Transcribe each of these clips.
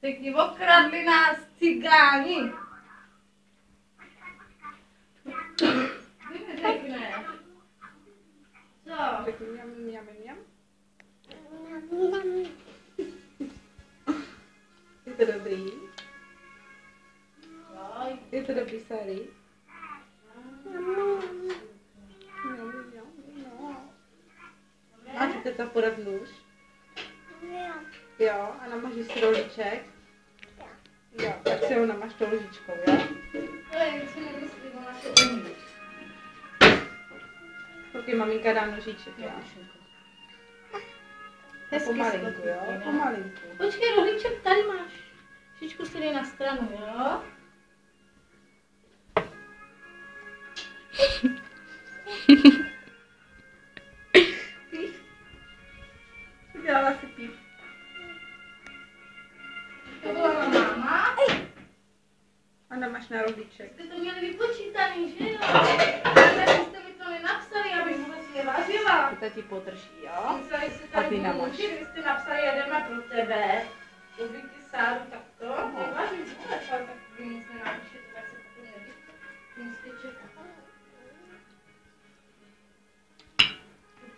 Taky okradli nás cigáni. Ty mi řekneš. Co? Řekni mňam, mňam, mňam. Je to dobrý? Je to dobrý, Sari? Máš to podat nůž? Jo, a namažíš si rolíček? Jo, tak si ho namaž tou lžičkou, jo? Koukej, maminka dá nožíček, jo? A pomalinku, jo? Pomalinku. Počkej, rohlíček tady máš. Šičku si dej na stranu, jo? Udělala si píp. To byla máma. A namaž na rohlíček. Jste to měli vypočítaný, že jo? Tak jste mi to nenapsali, abych vůbec nevařila. To ti podrží, jo? Mysleli jste A tady ty budu namaž. učit, vy jste napsali jedeme pro tebe. Obvykle Sáru takto. Nevařím vůbec, ale tak vy nic nenapíšete, tak se potom musíte čekat.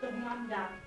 To toho mám dát.